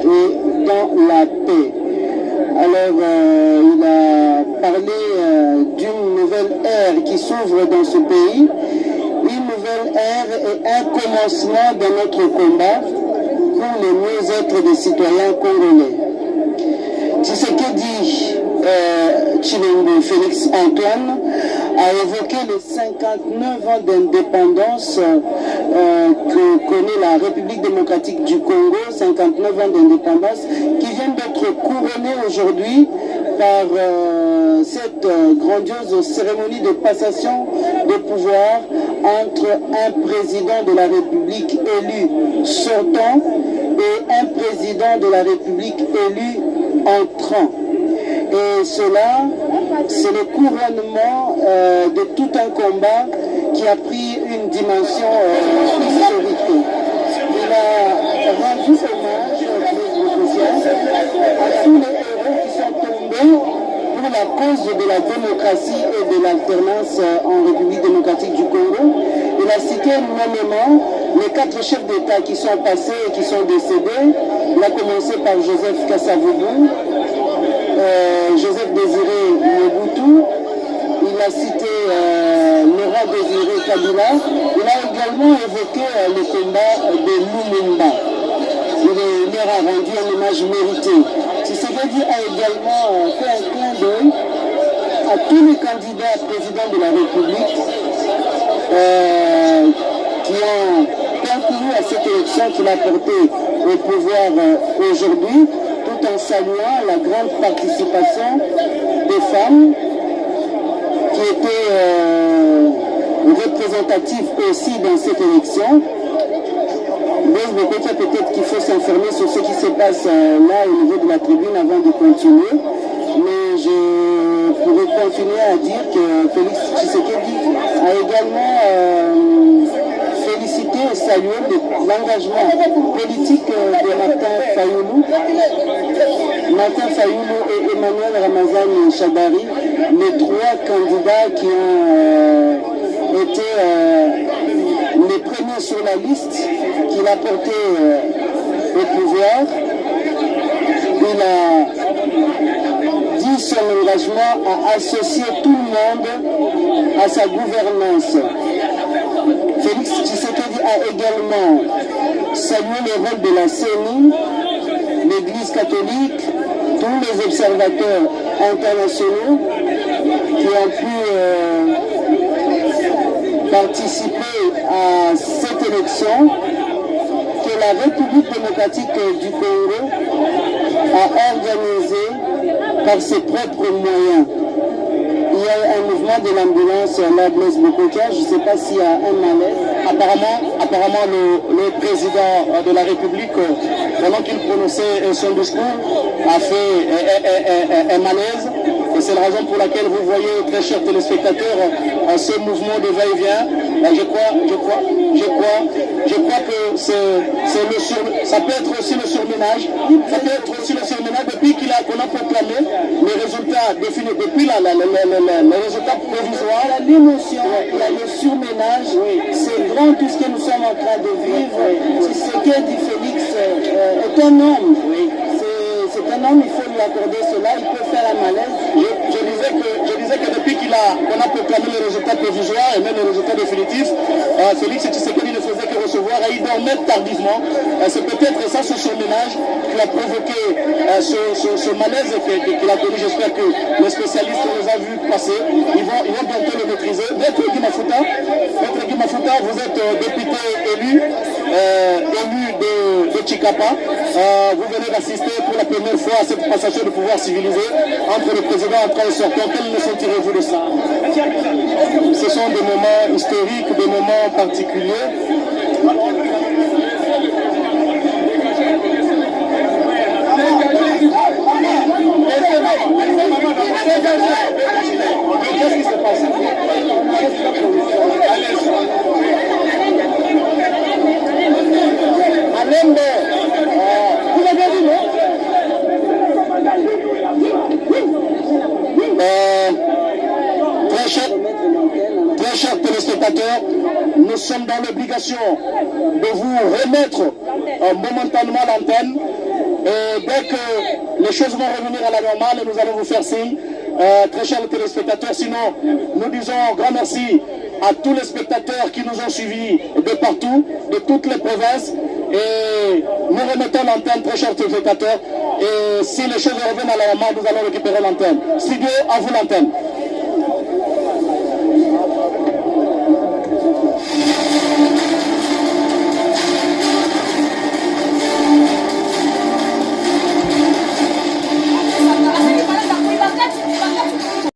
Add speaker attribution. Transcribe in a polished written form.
Speaker 1: et dans la paix. Alors, il a parlé d'une nouvelle ère qui s'ouvre dans ce pays, une nouvelle ère et un commencement de notre combat pour le mieux-être des citoyens congolais. Tshisekedi Tshilombo Félix Antoine a évoqué les 59 ans d'indépendance que connaît la République démocratique du Congo, 59 ans d'indépendance qui viennent d'être couronnés aujourd'hui par cette grandiose cérémonie de passation de pouvoir entre un président de la République élu sortant et un président de la République élu entrant. Et cela, c'est le couronnement de tout un combat qui a pris une dimension historique. Il a rendu hommage à tous les héros qui sont tombés pour la cause de la démocratie et de l'alternance en République démocratique du Congo. Il a cité nommément les 4 chefs d'État qui sont passés et qui sont décédés. Il a commencé par Joseph Kasavubu, Joseph Désiré Mobutu, il a cité Laurent Désiré Kabila, il a également évoqué le combat de Lumumba. Il leur a rendu un hommage mérité. Tshisekedi a également fait un clin d'œil à tous les candidats présidents de la République qui ont concouru à cette élection qu'il a portée au pouvoir aujourd'hui, tout en saluant la grande participation des femmes qui étaient représentatives aussi dans cette élection. Peut-être qu'il faut s'informer sur ce qui se passe là au niveau de la tribune avant de continuer. Mais je pourrais continuer à dire que Félix Tshisekedi a également félicité et salué l'engagement politique de Martin Fayoulou. Martin Fayoulou et Emmanuel Ramazani Chadari, les 3 candidats qui ont été les premiers sur la liste qu'il a porté au pouvoir. Il a dit son engagement à associer tout le monde à sa gouvernance. Félix Tshisekedi a également salué le rôle de la CENI, l'Église catholique, tous les observateurs internationaux qui ont pu participer à cette élection que la République démocratique du Congo a organisée par ses propres moyens. Il y a un mouvement de l'ambulance là, Blaise Bokokia, je ne sais pas s'il y a un malaise. Apparemment le président de la République, pendant qu'il prononçait son discours, a fait un malaise. Et c'est la raison pour laquelle vous voyez, très chers téléspectateurs, ce mouvement de va-et-vient. Je crois que ça peut être aussi le surménage. Ça peut être aussi le surménage depuis qu'on a proclamé les résultats définis, depuis les résultats provisoires. L'émotion, le surménage, c'est grand tout ce que nous sommes en train de vivre. C'est ce que dit Félix est un homme. C'est un homme, il faut lui accorder cela, il peut faire un malaise. Je disais que depuis qu'on a proclamé les résultats provisoires et même les résultats définitifs, Félix Tshisekedi ne faisait que recevoir et il dormait tardivement. C'est peut-être ça, ce surménage, qui a provoqué ce malaise qu'il a connu. J'espère que les spécialistes les ont vus passer. Ils vont bientôt le maîtriser. Maître Guy Mafuta, vous êtes député élu de Tshikapa. Vous venez d'assister pour la première fois à cette passation de pouvoir civilisé entre le président entrant et sortant. Quel leçon tirez-vous de ça? Ce sont des moments historiques, des moments particuliers. Qu'est-ce qui se passe? Alembe, vous l'avez vu, non? Très chers téléspectateurs, nous sommes dans l'obligation de vous remettre momentanément l'antenne. Et dès que les choses vont revenir à la normale, nous allons vous faire signe, très chers téléspectateurs. Sinon, nous disons un grand merci à tous les spectateurs qui nous ont suivis de partout, de toutes les provinces. Et nous remettons l'antenne, très chers téléspectateurs. Et si les choses reviennent à la normale, nous allons récupérer l'antenne. Studio, à vous l'antenne.